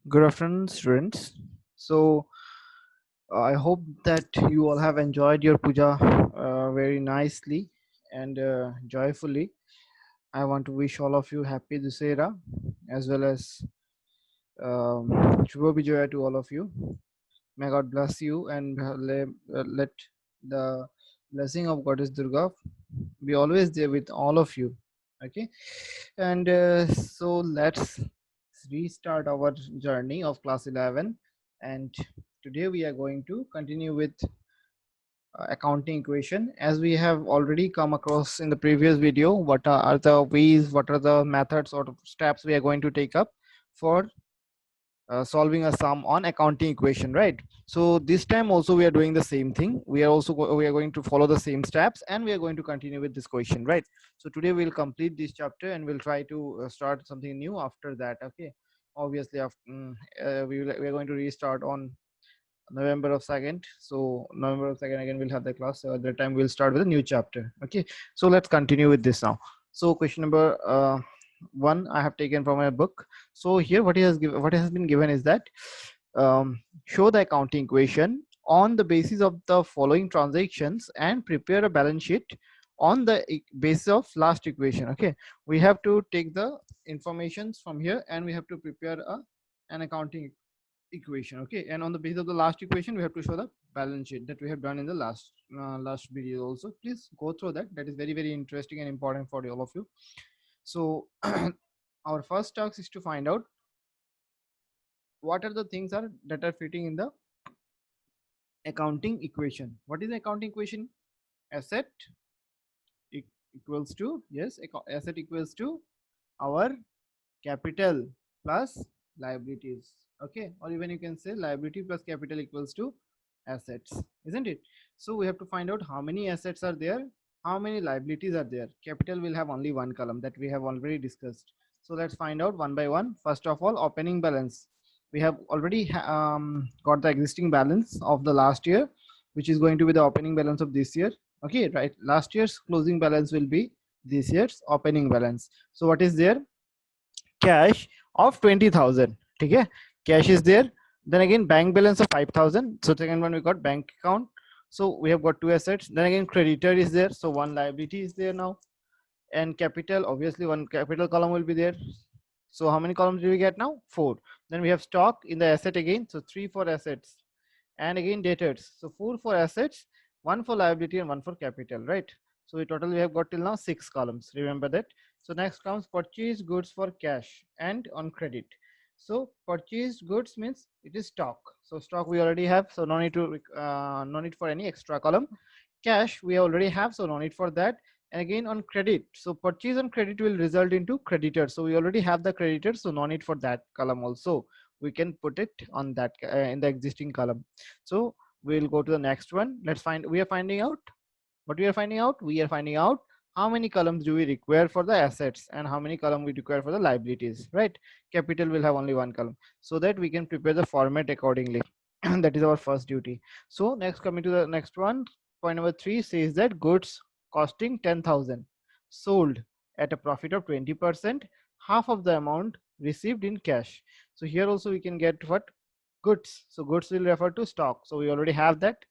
Good afternoon, students. So, I hope that you all have enjoyed your puja very nicely and joyfully. I want to wish all of you happy Dussehra as well as Shubha Bijoya to all of you. May God bless you and let the blessing of Goddess Durga be always there with all of you. Okay, and so let's restart our journey of class 11, and today we are going to continue with accounting equation. As we have already come across in the previous video, what are the ways, what are the methods or steps we are going to take up for solving a sum on accounting equation, right? So this time also we are doing the same thing. We are also we are going to follow the same steps, and we are going to continue with this question, right? So today we'll complete this chapter and we'll try to start something new after that. Okay, obviously after we are going to restart on November of 2nd. So November of 2nd again we'll have the class. So at that time we'll start with a new chapter. Okay, so let's continue with this now. So question number one I have taken from my book. So here what has been given is that show the accounting equation on the basis of the following transactions and prepare a balance sheet on the basis of last equation. Okay, we have to take the informations from here and we have to prepare an accounting equation. Okay, and on the basis of the last equation we have to show the balance sheet that we have done in the last video also. Please go through that. That is very interesting and important for all of you. So our first task is to find out what are the things are that are fitting in the accounting equation. What is the accounting equation? Asset equals to, yes, asset equals to our capital plus liabilities. Okay, or even you can say liability plus capital equals to assets, isn't it? So we have to find out how many assets are there, how many liabilities are there. Capital will have only one column that we have already discussed. So let's find out one by one. First of all, opening balance. We have already got the existing balance of the last year, which is going to be the opening balance of this year. Okay, right, last year's closing balance will be this year's opening balance. So what is there? Cash of 20,000. Okay, cash is there. Then again bank balance of 5,000. So second one we got bank account. So we have got two assets. Then again creditor is there, so one liability is there now. And capital, obviously one capital column will be there. So how many columns do we get now? Four. Then we have stock in the asset again, so three for assets. And again debtors, so four for assets, one for liability and one for capital, right? So in total we have got till now six columns, remember that. So next comes purchase goods for cash and on credit. So purchased goods means it is stock, so stock we already have, so no need for any extra column. Cash we already have, so no need for that. And again on credit, so purchase and credit will result into creditor, so we already have the creditor, so no need for that column also. We can put it on that in the existing column. So we'll go to the next one. Let's find, we are finding out what we are finding out. We are finding out how many columns do we require for the assets and how many column we require for the liabilities, right? Capital will have only one column, so that we can prepare the format accordingly. That is our first duty. So next, coming to the next one, point number 3 says that goods costing 10,000 sold at a profit of 20%, half of the amount received in cash. So here also we can get what? Goods. So goods will refer to stock, so we already have that.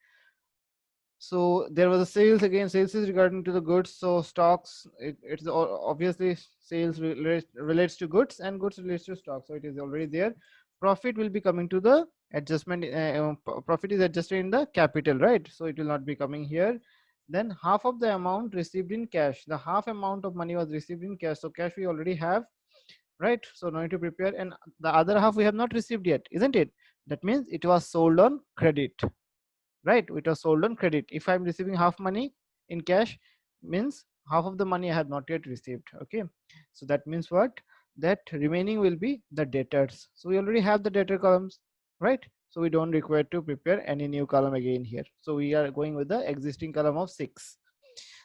So there was a sales, again sales is regarding to the goods, so stocks, it's obviously sales relates to goods and goods relates to stock, so it is already there. Profit will be coming to the adjustment, profit is adjusted in the capital, right? So it will not be coming here. Then half of the amount received in cash, the half amount of money was received in cash, so cash we already have, right? So no need to prepare. And the other half we have not received yet, isn't it? That means it was sold on credit, right? It was sold on credit. If I'm receiving half money in cash, means half of the money I have not yet received. Okay, so that means what? That remaining will be the debtors, so we already have the debtor columns, right? So we don't require to prepare any new column again here, so we are going with the existing column of 6.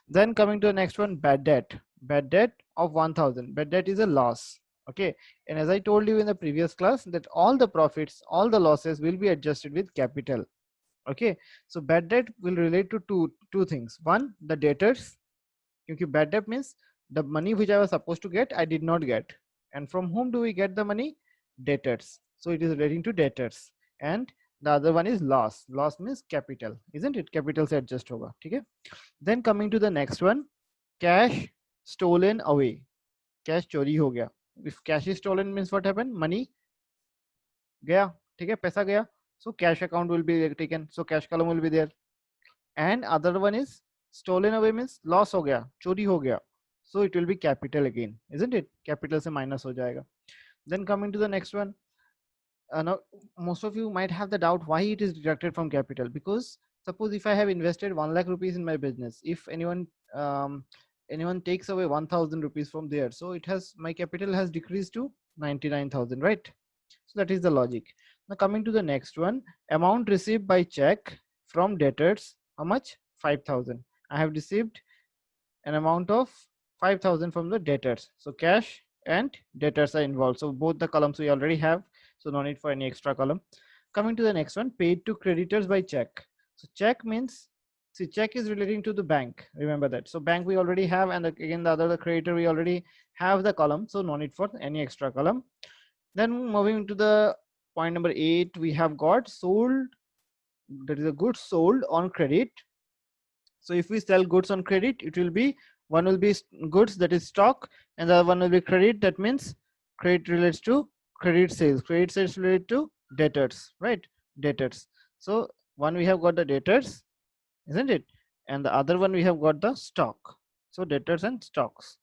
Then coming to the next one, bad debt. Bad debt of 1,000. Bad debt is a loss. Okay, and as I told you in the previous class that all the profits, all the losses will be adjusted with capital. Okay, so bad debt will relate to two things. One, the debtors, because bad debt means the money which I was supposed to get I did not get, and from whom do we get the money? Debtors. so it is relating to debtors. And the other one is loss. Loss means capital, isn't it? Capital से adjust होगा, ठीक है? Then coming to the next one, cash stolen away. Cash चोरी हो गया. If cash is stolen means what happened? Money गया, ठीक है? पैसा गया. So cash account will be taken. So cash column will be there. And other one is stolen away means loss हो गया, चोरी हो गया. So it will be capital again, isn't it? Capital से minus हो जाएगा. Then coming to the next one, now most of you might have the doubt why it is deducted from capital. Because suppose if I have invested 1 lakh rupees in my business, if anyone takes away 1000 rupees from there, so it has, my capital has decreased to 99,000, right? So that is the logic. Now coming to the next one, amount received by check from debtors, how much? 5,000. I have received an amount of 5,000 from the debtors. So cash and debtors are involved. So both the columns we already have. So no need for any extra column. Coming to the next one, paid to creditors by check. So check means, see, check is relating to the bank. Remember that. So bank we already have, and again the other, the creditor, we already have the column. So no need for any extra column. Then moving to the point number 8, we have got sold. That is a goods sold on credit. So if we sell goods on credit, it will be, one will be goods, that is stock, and the other one will be credit. That means credit relates to credit sales. Credit sales related to debtors, right? Debtors. So one we have got the debtors, isn't it? And the other one we have got the stock. So debtors and stocks,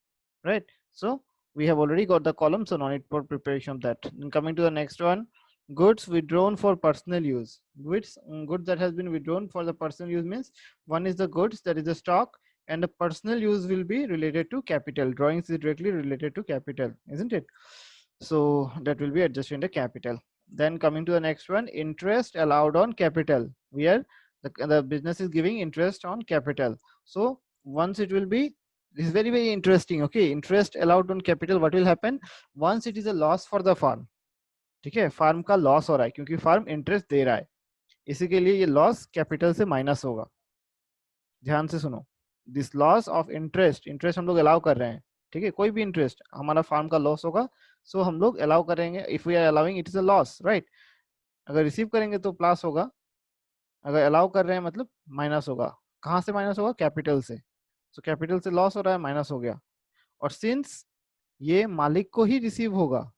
right? So we have already got the column, so no need for preparation of that. And coming to the next one, goods withdrawn for personal use. Goods that has been withdrawn for the personal use means, one is the goods, that is the stock, and the personal use will be related to capital. Drawings is directly related to capital, isn't it? So that will be adjusted in the capital. Then coming to the next one, interest allowed on capital, where the business is giving interest on capital. So once it will be, this is very very interesting. Okay, interest allowed on capital, what will happen once it is a loss for the farm? ठीक है, farm का loss हो रहा है क्योंकि farm interest दे रहा है, इसी के लिए ये लॉस कैपिटल से माइनस होगा. ध्यान से सुनो, this loss of interest, interest हम लोग अलाउ कर रहे हैं, ठीक है, कोई भी इंटरेस्ट, हमारा फार्म का लॉस होगा, सो हम लोग अलाउ करेंगे. If we are allowing, it is a loss, right? अगर रिसीव करेंगे तो प्लस होगा, अगर अलाउ कर रहे हैं मतलब माइनस होगा. कहाँ से माइनस होगा? कैपिटल से. सो कैपिटल से लॉस हो रहा है, माइनस हो गया. और सिंस ये मालिक को ही रिसीव होगा,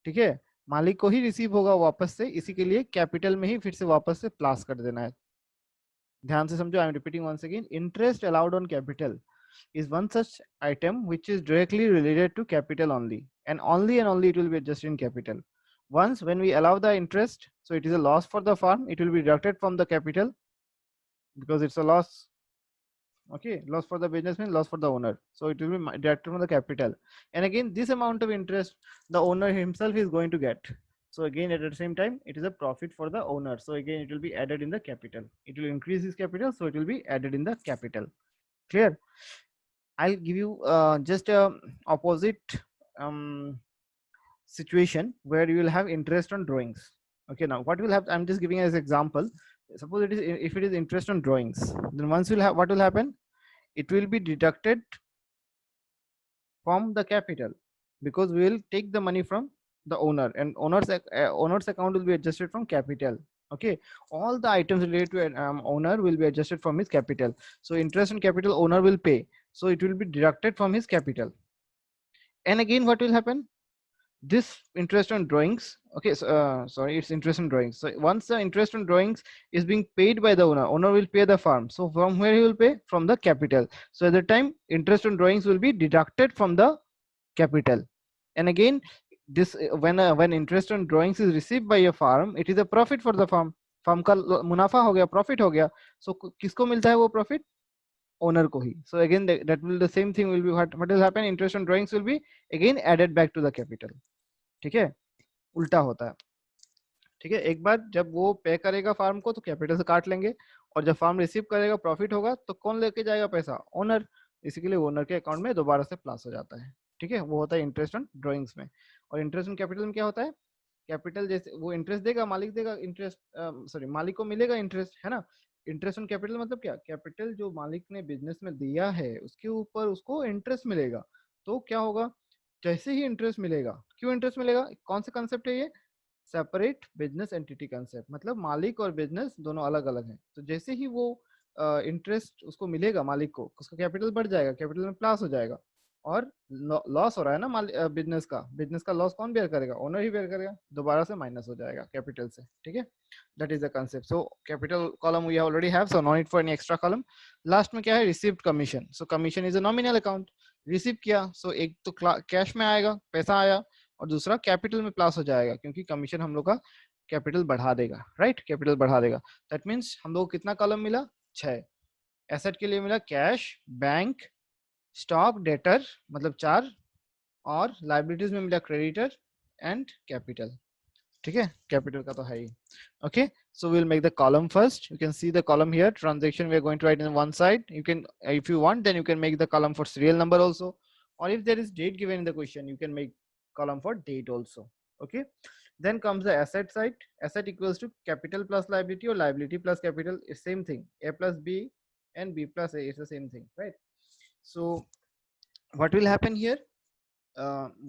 ठीक है, मालिक को ही रिसीव होगा वापस से, इसी के लिए कैपिटल में ही फिर से वापस से प्लस कर देना है. ध्यान से समझो, I am repeating once again, interest allowed on capital is one such item which is directly related to capital only and only it will be adjusted in capital. Once when we allow the interest, so it is a loss for the firm, it will be deducted from the capital because it's a loss. Okay, loss for the businessman, loss for the owner, so it will be deducted from the capital. And again, this amount of interest the owner himself is going to get. So again, at the same time, it is a profit for the owner, so again it will be added in the capital. It will increase his capital, so it will be added in the capital. Clear? I'll give you just a opposite situation where you will have interest on drawings. Okay, now what will happen, I'm just giving as example. Suppose it is, if it is interest on drawings, then once you'll have, what will happen, it will be deducted from the capital because we will take the money from the owner, and owner's account will be adjusted from capital. Okay, all the items related to an owner will be adjusted from his capital. So interest on capital owner will pay, so it will be deducted from his capital. And again, what will happen, this interest on drawings, okay, so sorry, it's interest on drawings. So once the interest on drawings is being paid by the owner will pay the farm. So from where he will pay? From the capital. So at the time, interest on drawings will be deducted from the capital. And again, this when interest on drawings is received by a farm, it is a profit for the farm. Farm का मुनाफा हो गया, profit हो गया. So किसको मिलता है वो profit? Owner को ही. So again, that will, the same thing will be, what will happen, interest on drawings will be again added back to the capital. ठीक है, उल्टा होता है. ठीक है, एक बार जब वो पे करेगा फार्म को तो कैपिटल से काट लेंगे, और जब फार्म रिसीव करेगा प्रॉफिट होगा तो कौन लेके जाएगा पैसा? ओनर. इसी के लिए ओनर के अकाउंट में दोबारा से प्लस हो जाता है. ठीक है, वो होता है इंटरेस्ट ऑन ड्रॉइंग्स में. और इंटरेस्ट ऑन कैपिटल में क्या होता है, कैपिटल जैसे वो इंटरेस्ट देगा, मालिक देगा इंटरेस्ट, सॉरी मालिक को मिलेगा इंटरेस्ट, है ना. इंटरेस्ट ऑन कैपिटल मतलब क्या, कैपिटल जो मालिक ने बिजनेस में दिया है उसके ऊपर उसको इंटरेस्ट मिलेगा. तो क्या होगा, जैसे ही इंटरेस्ट मिलेगा, क्यों इंटरेस्ट मिलेगा, कौन सा कंसेप्ट है ये, सेपरेट बिजनेस एंटिटी कंसेप्ट, मतलब मालिक और बिजनेस दोनों अलग अलग हैं। तो जैसे ही वो इंटरेस्ट उसको मिलेगा मालिक को, उसका कैपिटल बढ़ जाएगा, कैपिटल में प्लस हो जाएगा, और लॉस हो रहा है ना बिजनेस का लॉस कौन बेयर करेगा? ओनर ही बेयर करेगा, दोबारा से माइनस हो जाएगा कैपिटल से, ठीक है। That is the concept. So capital column we already have, so no need for any extra column. Last में क्या है? Received commission. So commission is a nominal account, receive किया, सो एक तो कैश में आएगा, पैसा आया, और दूसरा कैपिटल में प्लस हो जाएगा, क्योंकि कमीशन हम लोग का कैपिटल बढ़ा देगा, राइट, कैपिटल बढ़ा देगा। दैट मीन्स हम लोग को कितना कॉलम मिला? 6। एसेट के लिए मिला कैश, बैंक, स्टॉक, डेटर, मतलब 4, और लाइबिलिटीज में मिला क्रेडिटर एंड कैपिटल, ठीक है। कैपिटल का तो है ही। Okay, so we'll make the column first. You can see the column here, transaction we are going to write in one side. You can, if you want, then you can make the column for serial number also, or if there is date given in the question, you can make column for date also. Okay, then comes the asset side. Asset equals to capital plus liability, or liability plus capital is same thing. A plus B and B plus A is the same thing, right? So what will happen here?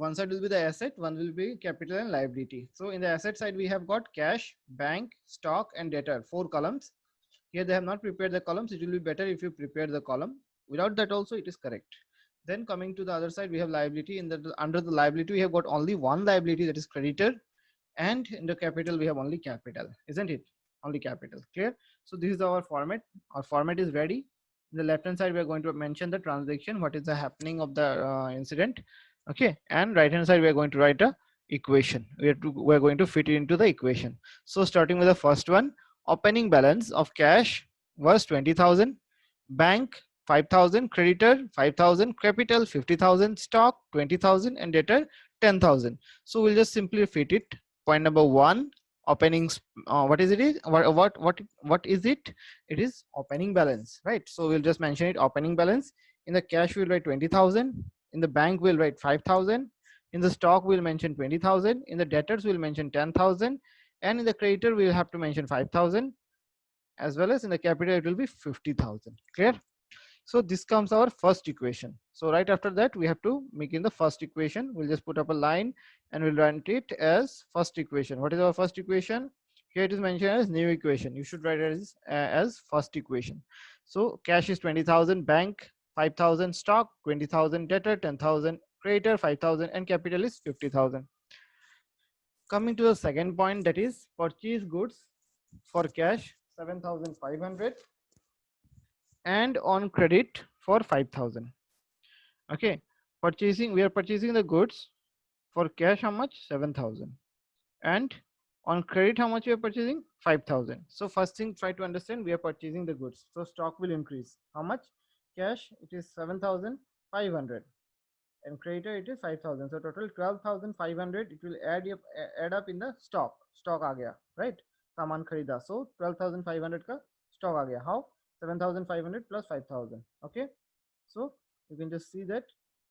One side will be the asset, one will be capital and liability. So in the asset side we have got cash, bank, stock and debtor, 4 columns. Here they have not prepared the columns. It will be better if you prepare the column. Without that also it is correct. Then coming to the other side, we have liability. In the under the liability we have got only one liability, that is creditor, and in the capital we have only capital, isn't it? Only capital. Clear? So this is our format. Our format is ready. In the left hand side we are going to mention the transaction, what is the happening of the incident, okay, and right hand side we are going to write a equation. We are going to fit it into the equation. So starting with the first one, opening balance of cash was 20,000, bank 5,000, creditor 5,000, capital 50,000, stock 20,000, and debtor 10,000. So we'll just simply fit it. Point number 1, openings. What is it? What is it? It is opening balance, right? So we'll just mention it, opening balance. In the cash we'll write 20,000. In the bank we'll write 5,000. In the stock we'll mention 20,000. In the debtors we'll mention 10,000, and in the creditor we'll have to mention 5,000, as well as in the capital it will be 50,000. Clear? So this comes our first equation. So right after that we have to make in the first equation. We'll just put up a line and we'll write it as first equation. What is our first equation? Here it is mentioned as new equation. You should write it as first equation. So cash is 20,000, bank 5,000, stock 20,000, debtor 10,000, creditor 5,000, and capital is 50,000. Coming to the second point, that is purchase goods for cash 7,500 and on credit for 5,000. Okay, we are purchasing the goods for cash, how much? 7,000, and on credit how much we are purchasing? 5,000. So first thing, try to understand, we are purchasing the goods, so stock will increase. How much? Cash it is 7,500 and creditor it is 5,000, so total 12,500. It will add up in the stock aa gaya, right? Saman kharida, so 12,500 ka stock aa gaya. How? 7,500 plus 5,000. Okay, so you can just see that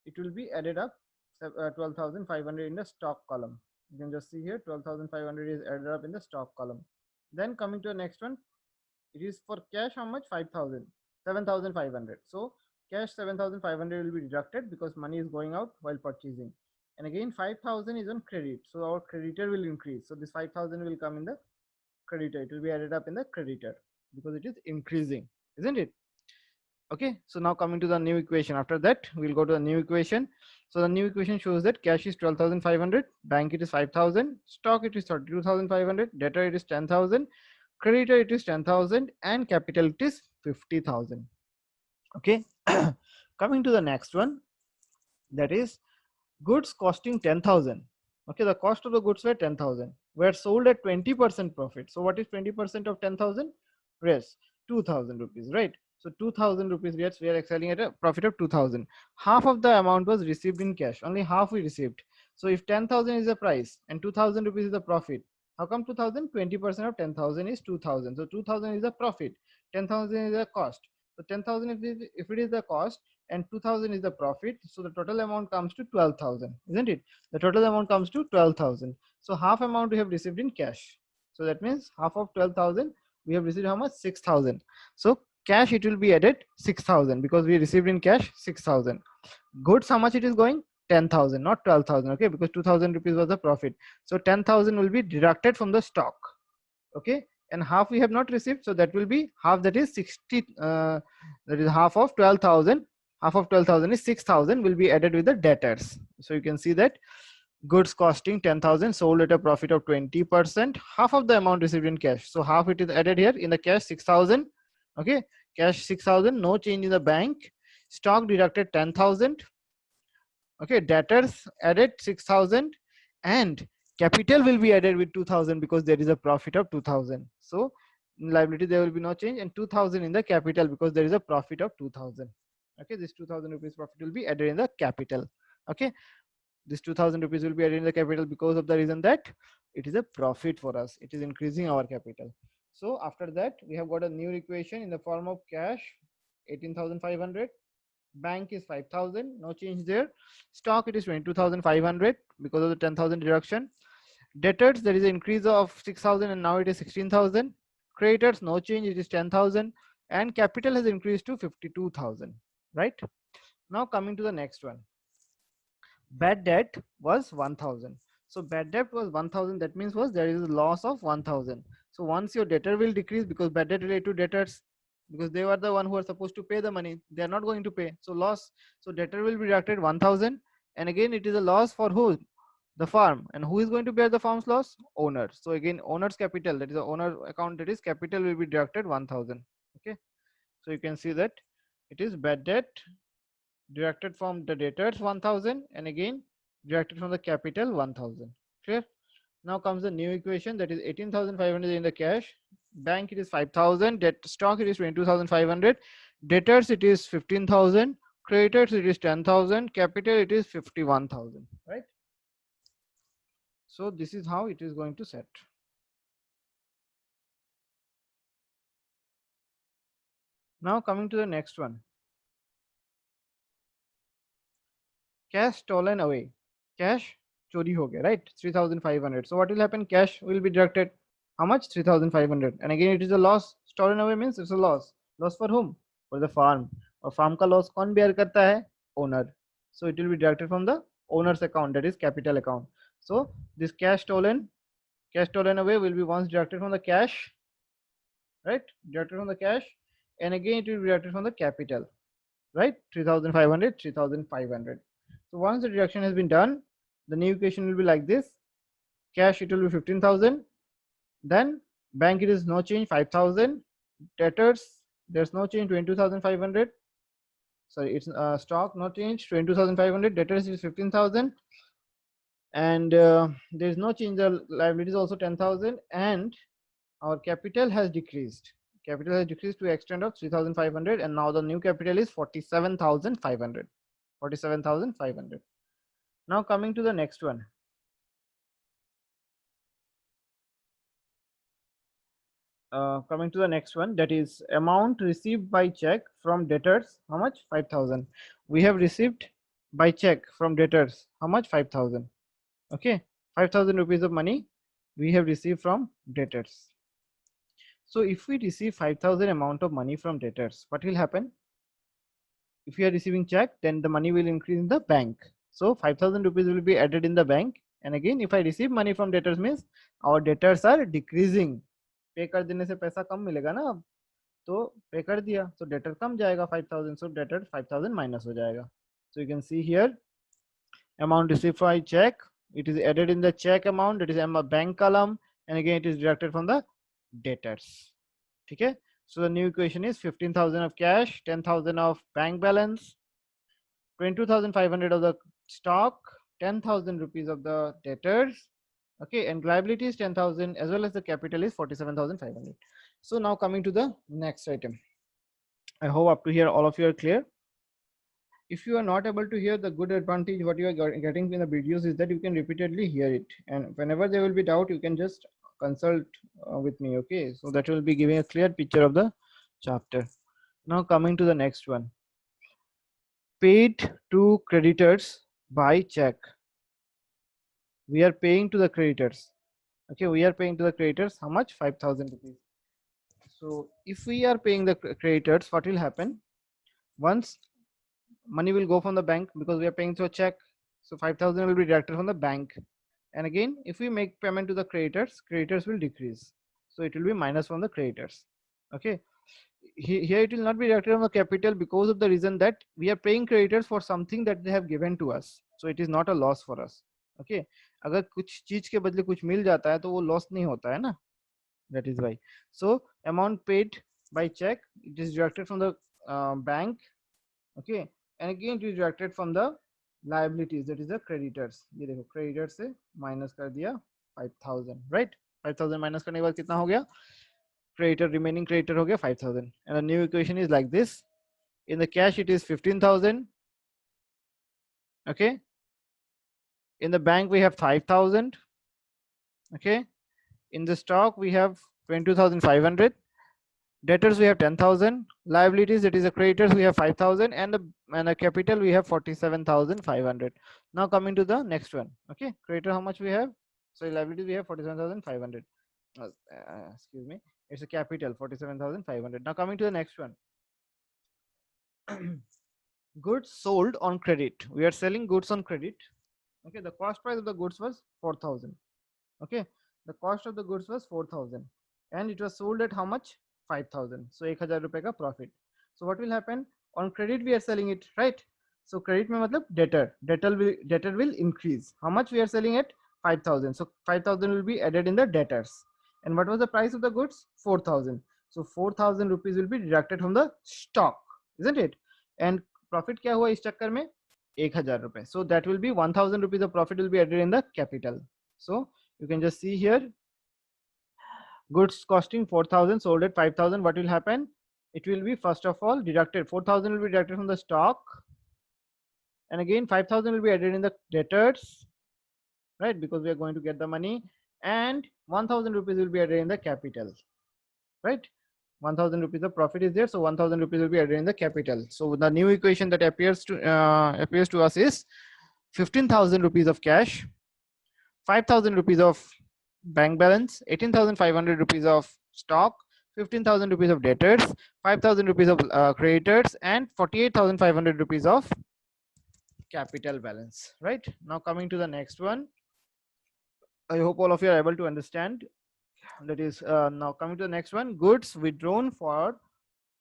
it will be added up 12,500 in the stock column. You can just see here 12,500 is added up in the stock column. Then coming to the next one, it is for cash how much? 5,000, 7,500. So cash 7,500 will be deducted because money is going out while purchasing. And again 5,000 is on credit, so our creditor will increase. So this 5,000 will come in the creditor. It will be added up in the creditor because it is increasing, isn't it? Okay, so now coming to the new equation. After that we'll go to the new equation. So the new equation shows that cash is 12,500, bank it is 5,000, stock it is 32,500, debtor it is 10,000, creditor it is 10,000, and capital it is 50,000. Okay, coming to the next one, that is goods costing 10,000. Okay, the cost of the goods were 10,000, were sold at 20% profit. So what is 20% of 10,000? Yes, 2,000 rupees, right? So 2,000 rupees, yes, we are selling at a profit of 2,000. Half of the amount was received in cash, only half we received. So if 10,000 is the price and 2,000 rupees is the profit, how come 2,000? 20% of 10,000 is 2,000. So 2,000 is the profit, 10,000 is the cost. So 10,000 if it is the cost and 2,000 is the profit, so the total amount comes to 12,000, isn't it? The total amount comes to 12,000. So half amount we have received in cash. So that means half of 12,000 we have received how much? 6,000. So cash it will be added 6,000 because we received in cash 6,000. Goods how much it is going? 10,000, not 12,000. Okay, because 2,000 rupees was the profit. So 10,000 will be deducted from the stock. Okay, and half we have not received, so that will be half, that is 60, that is half of 12,000. Half of 12,000 is 6,000, will be added with the debtors. So you can see that goods costing 10,000, sold at a profit of 20%, half of the amount received in cash, so half it is added here in the cash, 6,000. Okay, cash 6,000, no change in the bank. Stock deducted 10,000. Okay, debtors added 6,000, and capital will be added with 2,000 because there is a profit of 2,000. So in liability there will be no change, and 2,000 in the capital because there is a profit of 2,000. Okay, this 2,000 rupees profit will be added in the capital. Okay, this 2,000 rupees will be added in the capital because of the reason that it is a profit for us, it is increasing our capital. So after that we have got a new equation in the form of cash 18,500, bank is 5,000, no change there. Stock, it is 22,500 because of the 10,000 deduction. Debtors, there is an increase of 6,000 and now it is 16,000. Creditors, no change, it is 10,000, and capital has increased to 52,000. Right, now coming to the next one, bad debt was 1,000. So bad debt was 1,000, that means was there is a loss of 1,000. So once your debtor will decrease, because bad debt related to debtors, because they were the one who are supposed to pay the money, they are not going to pay, so loss. So debtor will be deducted 1,000, and again it is a loss for who? The farm. And who is going to bear the farm's loss? Owner. So again owner's capital, that is the owner account, that is capital, will be deducted 1,000. Okay, so you can see that it is bad debt deducted from the debtors 1,000, and again deducted from the capital 1,000. Clear? Now comes the new equation, that is 18,500 in the cash, bank it is 5,000, debt stock it is 22,500, debtors it is 15,000, creditors it is 10,000, capital it is 51,000. Right? So this is how it is going to set. Now coming to the next one, cash stolen away. Cash chori ho gaya, right? 3,500. So what will happen? Cash will be deducted. How much? 3,500. And again it is a loss. Stolen away means it's a loss. Loss for whom? For the farm. और farm का loss कौन bear करता है? Owner. So it will be deducted from the owner's account, that is capital account. So this cash stolen away will be once deducted from the cash, right? Deducted from the cash, and again it will be deducted from the capital, right? 3,500, 3,500. So once the deduction has been done, the new equation will be like this. Cash, it will be 15,000. Then bank, it is no change, 5,000. Debtors, there's no change, 22,500. Sorry, it's stock, no change, 22,500. Debtors is 15,000. And there is no change, the liabilities also 10,000. And our capital has decreased. Capital has decreased to extent of 3,500, and now the new capital is 47,500. 47,500. Now coming to the next one. Coming to the next one, that is amount received by check from debtors. How much? 5,000. We have received by check from debtors. How much? 5,000. Okay, 5,000 rupees of money we have received from debtors. So if we receive 5,000 amount of money from debtors, what will happen? If you are receiving check, then the money will increase in the bank. So 5,000 rupees will be added in the bank. And again, if I receive money from debtors, means our debtors are decreasing. पे कर देने से पैसा कम मिलेगा ना अब, तो पे कर दिया, so debtor कम जाएगा 5,000, so debtor 5,000 minus हो जाएगा. So you can see here, amount received by check, it is added in the check amount, that is a bank column, and again it is deducted from the debtors. Okay, so the new equation is 15,000 of cash, 10,000 of bank balance, 22,500 of the stock, 10,000 rupees of the debtors. Okay, and liability is 10,000, as well as the capital is 47,500. So now coming to the next item. I hope up to here all of you are clear. If you are not able to hear, the good advantage what you are getting in the videos is that you can repeatedly hear it, and whenever there will be doubt, you can just consult with me. Okay, so that will be giving a clear picture of the chapter. Now coming to the next one, paid to creditors by check. We are paying to the creditors. Okay, we are paying to the creditors. How much? 5,000 rupees. So if we are paying the creditors, what will happen? Once money will go from the bank, because we are paying through a check, So 5,000 will be deducted from the bank. And again, if we make payment to the creditors will decrease. So it will be minus from the creditors. Okay. Here it will not be deducted from the capital because of the reason that we are paying creditors for something that they have given to us. So it is not a loss for us. Okay. अगर कुछ चीज के बदले कुछ मिल जाता है तो वो लॉस नहीं होता है ना. That is why. So amount paid by check, it is deducted from the bank. Okay. And again it is deducted from the liabilities, that is the creditors. ये देखो creditors से minus कर दिया 5,000, right? 5,000 minus करने के बाद कितना हो गया? Creditor, remaining creditor हो गया 5,000. And the new equation is like this. In the cash it is 15,000. Okay. In the bank we have 5,000. Okay. In the stock we have 22,500. Debtors we have 10,000. Liabilities, that is the creditors, we have 5,000, and the capital we have 47,500. Now coming to the next one. Okay, creditor how much we have? So liabilities we have 47,500. Excuse me, it's a capital 47,500. Now coming to the next one. Goods sold on credit. We are selling goods on credit. Okay, the cost price of the goods was 4,000. Okay, the cost of the goods was 4,000, and it was sold at how much? 5,000. So 1,000 रुपए का profit. So what will happen? On credit we are selling it, right? So credit में मतलब debtor will increase. How much we are selling at? 5,000. So 5,000 will be added in the debtors. And what was the price of the goods? 4,000. So 4,000 rupees will be deducted from the stock, isn't it? And profit क्या हुआ इस चक्कर में? 1,000 रुपए. So that will be 1,000 rupees of profit will be added in the capital. So you can just see here, goods costing 4,000 sold at 5,000. What will happen? It will be first of all deducted. 4,000 will be deducted from the stock, and again 5,000 will be added in the debtors, right? Because we are going to get the money, and 1,000 rupees will be added in the capital, right? 1,000 rupees of profit is there, so 1,000 rupees will be added in the capital. So the new equation that appears to us is 15,000 rupees of cash, 5,000 rupees of bank balance, 18,500 rupees of stock, 15,000 rupees of debtors, 5,000 rupees of creditors, and 48,500 rupees of capital balance. Right now, coming to the next one. I hope all of you are able to understand. That is now coming to the next one. Goods withdrawn for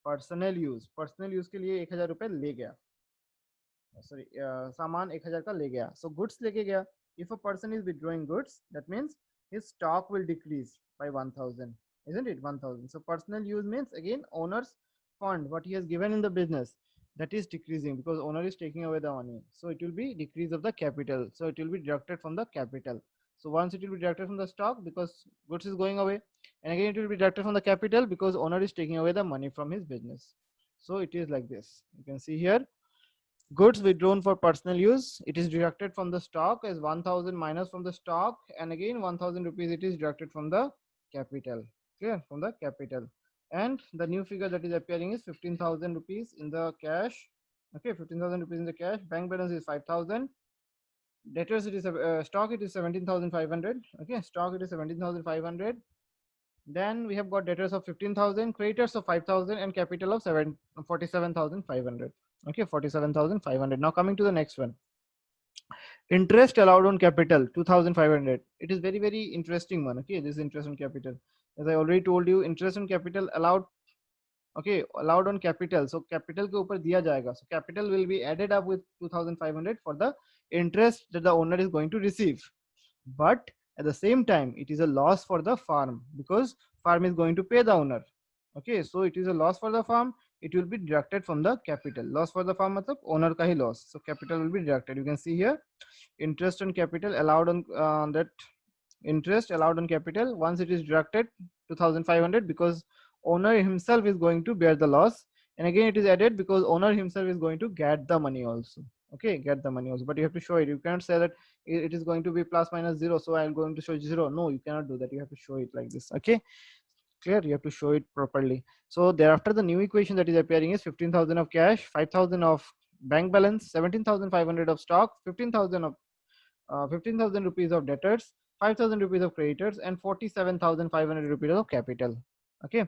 personal use. Personal use के लिए 1,000 रुपए ले गया. Sorry, सामान 1,000 का ले गया. So goods लेके गया. If a person is withdrawing goods, that means his stock will decrease by 1,000, isn't it? 1,000. So personal use means again owner's fund, what he has given in the business, that is decreasing because owner is taking away the money. So it will be decrease of the capital. So it will be deducted from the capital. So once it will be deducted from the stock because goods is going away, and again it will be deducted from the capital because owner is taking away the money from his business. So it is like this. You can see here. Goods withdrawn for personal use, it is deducted from the stock as 1,000 minus from the stock, and again 1,000 rupees it is deducted from the capital. Clear? From the capital. And the new figure that is appearing is 15,000 rupees in the cash. Okay, 15,000 rupees in the cash. Bank balance is 5,000. Debtors, it is stock, it is 17,500. Okay, stock, it is 17,500. Then we have got debtors of 15,000, creditors of 5,000, and capital of 47,500. Okay, 47,500. Now coming to the next one. Interest allowed on capital 2,500. It is very, very interesting one. Okay, this is interest on capital. As I already told you, interest on capital allowed. Okay, allowed on capital. So capital के ऊपर दिया जाएगा. So capital will be added up with 2,500 for the interest that the owner is going to receive. But at the same time, it is a loss for the farm because farm is going to pay the owner. Okay, so it is a loss for the farm. It will be deducted from the capital. Loss for the farm मतलब owner का ही loss. So capital will be deducted. You can see here, interest on capital allowed on that interest allowed on capital. Once it is deducted 2,500 because owner himself is going to bear the loss, and again it is added because owner himself is going to get the money also. Okay, get the money also, but you have to show it. You cannot say that it is going to be plus minus 0, so I'm going to show 0. No, you cannot do that. You have to show it like this. Okay, clear? You have to show it properly. So thereafter the new equation that is appearing is 15,000 of cash, 5,000 of bank balance, 17,500 of stock, 15,000 of 15,000 rupees of debtors, 5,000 rupees of creditors, and 47,500 rupees of capital. Okay,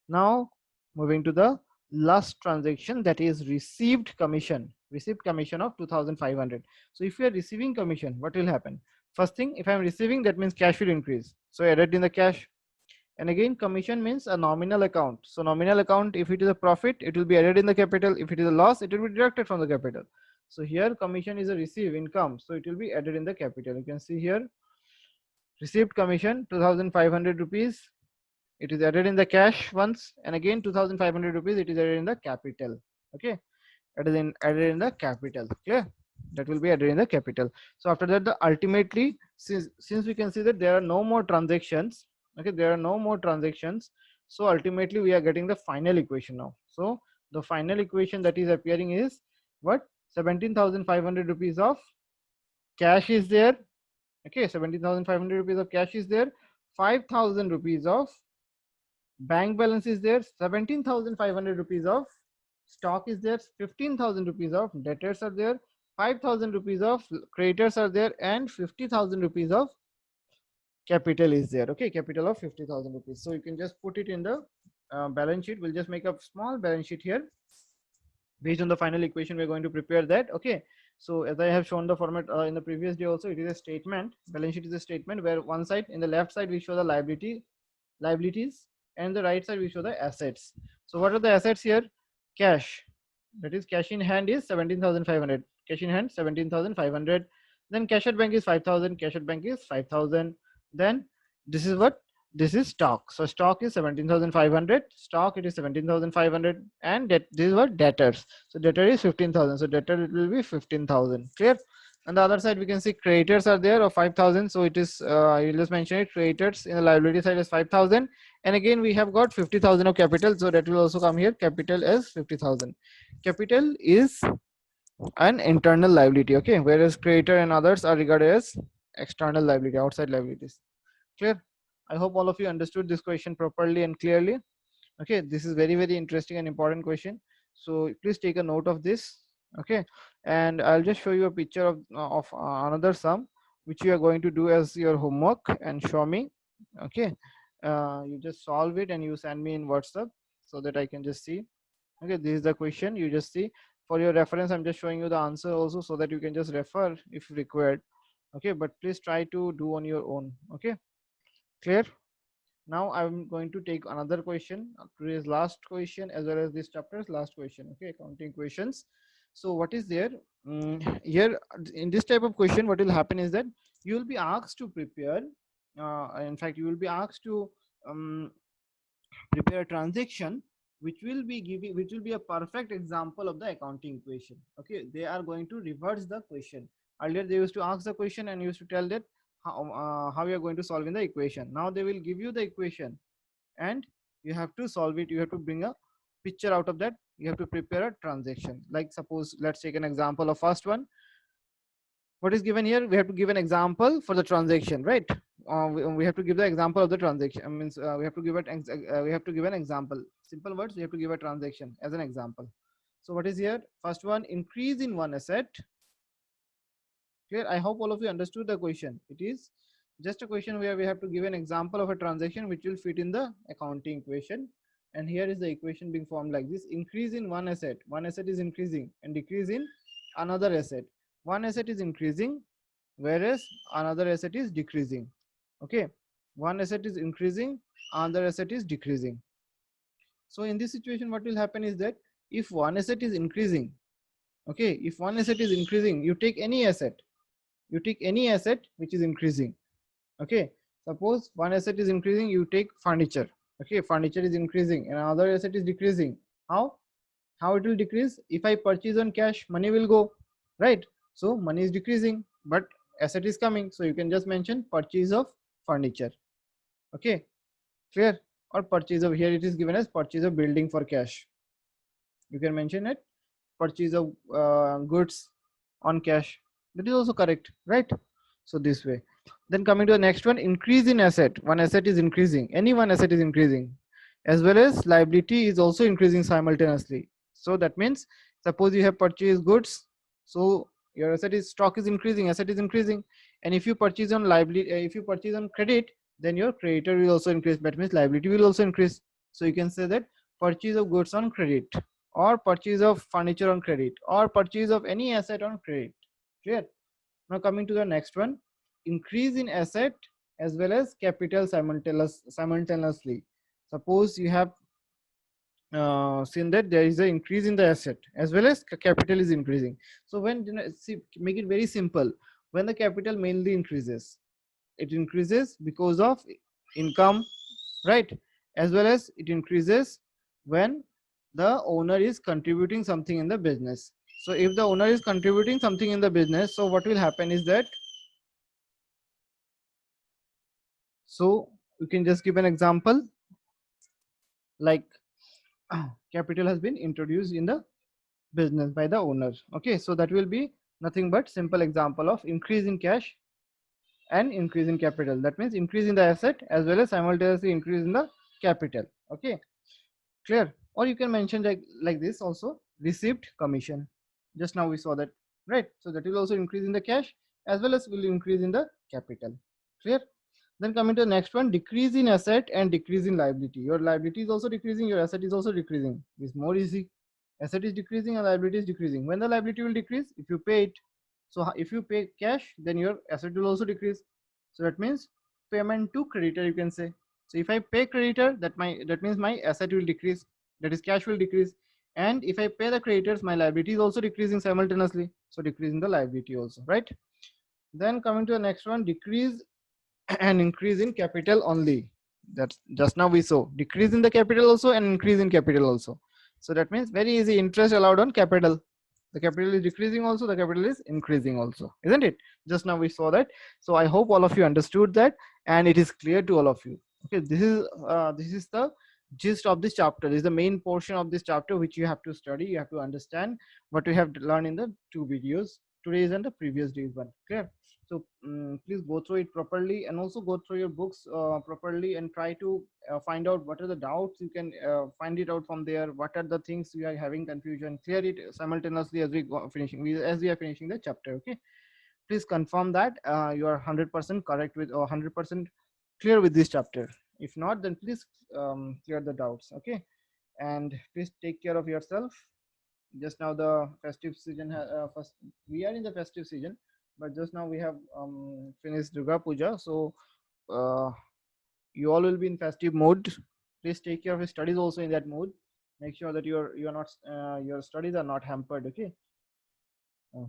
now moving to the last transaction, that is received commission. received commission of 2500. So if you are receiving commission, what will happen? First thing, if I am receiving, that means cash will increase, so added in the cash. And again, commission means a nominal account. So nominal account, if it is a profit, it will be added in the capital. If it is a loss, it will be deducted from the capital. So here commission is a received income, so it will be added in the capital. You can see here, received commission 2500 rupees, it is added in the cash once, and again 2500 rupees, it is added in the capital. Okay, added in the capital. Clear? That will be added in the capital. So after that, the ultimately, since we can see that there are no more transactions, okay, there are no more transactions, so ultimately we are getting the final equation now. So the final equation that is appearing is what? 17,500 rupees of cash is there. Okay, 17,500 rupees of cash is there, 5,000 rupees of bank balance is there, 17,500 rupees of stock is there, 15,000 rupees of debtors are there, 5,000 rupees of creditors are there, and 50,000 rupees of capital is there. Okay, capital of 50,000 rupees. So you can just put it in the balance sheet. We'll just make a small balance sheet here based on the final equation. We're going to prepare that. Okay, so as I have shown the format in the previous day also, it is a statement. Balance sheet is a statement where one side, in the left side, we show the liabilities, and the right side we show the assets. So what are the assets here? Cash, that is cash in hand is 17,500, cash in hand 17,500. Then cash at bank is 5,000, cash at bank is 5,000. Then this is what? This is stock. So stock is 17,500, stock it is 17,500, and this is what? Debtors. So debtor is 15,000, so debtor it will be 15,000. Clear? On the other side, we can see creditors are there of 5,000. So it is, I will just mention it, creditors in the liability side is 5,000. And again, we have got 50,000 of capital. So that will also come here. Capital is 50,000. Capital is an internal liability. Okay. Whereas creditor and others are regarded as external liability, outside liabilities. Clear? I hope all of you understood this question properly and clearly. Okay. This is very, very interesting and important question. So please take a note of this. Okay, and I'll just show you a picture of another sum which you are going to do as your homework and show me. Okay, you just solve it and you send me in WhatsApp so that I can just see. Okay, this is the question. You just see, for your reference I'm just showing you the answer also, so that you can just refer if required. Okay, but please try to do on your own. Okay, clear? Now I'm going to take another question, today's last question, as well as this chapter's last question. Okay, accounting questions. So what is there here in this type of question? What will happen is that you will be asked to prepare, in fact you will be asked to prepare a transaction which will be a perfect example of the accounting equation. Okay, they are going to reverse the question. Earlier they used to ask the question and used to tell that how you are going to solve in the equation. Now they will give you the equation and you have to solve it. You have to bring a picture out of that. You have to prepare a transaction. Like suppose, let's take an example of first one. What is given here? We have to give an example for the transaction, right? We have to give the example of the transaction. Means we have to give an example. Simple words. We have to give a transaction as an example. So what is here? First one, increase in one asset. Clear? I hope all of you understood the question. It is just a question where we have to give an example of a transaction which will fit in the accounting equation. And here is the equation being formed like this: increase in one asset is increasing, and decrease in another asset. One asset is increasing, whereas another asset is decreasing. Okay, one asset is increasing, another asset is decreasing. So in this situation, what will happen is that if one asset is increasing, okay, if one asset is increasing, you take any asset which is increasing. Okay, suppose one asset is increasing, you take furniture. Okay, furniture is increasing and another asset is decreasing. How it will decrease? If I purchase on cash, money will go, right? So money is decreasing, but asset is coming, so you can just mention purchase of furniture. Okay, clear? Or purchase of, here it is given as purchase of building for cash. You can mention it, purchase of goods on cash. That is also correct, right? So this way. Then coming to the next one, increase in asset. One asset is increasing, any one asset is increasing, as well as liability is also increasing simultaneously. So that means, suppose you have purchased goods, so your stock is increasing, asset is increasing. And if you purchase on liability, if you purchase on credit, then your creditor will also increase. That means liability will also increase. So you can say that purchase of goods on credit. or purchase of furniture on credit, or purchase of any asset on credit. Clear? Now coming to the next one, increase in asset as well as capital simultaneously. Suppose you have seen that there is an increase in the asset as well as capital is increasing. So when, see, make it very simple. When the capital mainly increases, it increases because of income, right? As well as it increases when the owner is contributing something in the business. So if the owner is contributing something in the business, so what will happen is that, so you can just give an example, like capital has been introduced in the business by the owner. Okay, so that will be nothing but simple example of increase in cash and increase in capital. That means increase in the asset as well as simultaneously increase in the capital. Okay, clear? Or you can mention like this also, received commission. Just now we saw that, right? So that will also increase in the cash as well as will increase in the capital. Clear? Then coming to the next one, decrease in asset and decrease in liability. Your liability is also decreasing, your asset is also decreasing. It's more easy. Asset is decreasing and liability is decreasing. When the liability will decrease, if you pay it, so if you pay cash, then your asset will also decrease. So that means payment to creditor, you can say. So if I pay creditor, that means my asset will decrease, that is cash will decrease. And if I pay the creditors, my liability is also decreasing simultaneously. So decreasing the liability also, right? Then coming to the next one, decrease and increase in capital only. That's just now we saw decrease in the capital also and increase in capital also. So that means very easy, interest allowed on capital. The capital is decreasing also, the capital is increasing also, isn't it? Just now we saw that. So I hope all of you understood that and it is clear to all of you. Okay, this is the gist of this chapter. This is the main portion of this chapter which you have to study. You have to understand what we have learned in the two videos, today's and the previous days one. Clear? So please go through it properly and also go through your books properly and try to find out what are the doubts. You can find it out from there. What are the things you are having confusion, clear it simultaneously as we go as we are finishing the chapter. Okay, please confirm that you are 100% correct with or 100% clear with this chapter. If not, then please clear the doubts. Okay, and please take care of yourself. Just now the festive season first, we are in the festive season, but just now we have finished Durga Puja. So you all will be in festive mode. Please take care of your studies also in that mood. Make sure that you're not your studies are not hampered. Okay,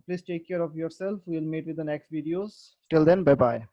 please take care of yourself. We'll meet with the next videos. Till then, bye bye.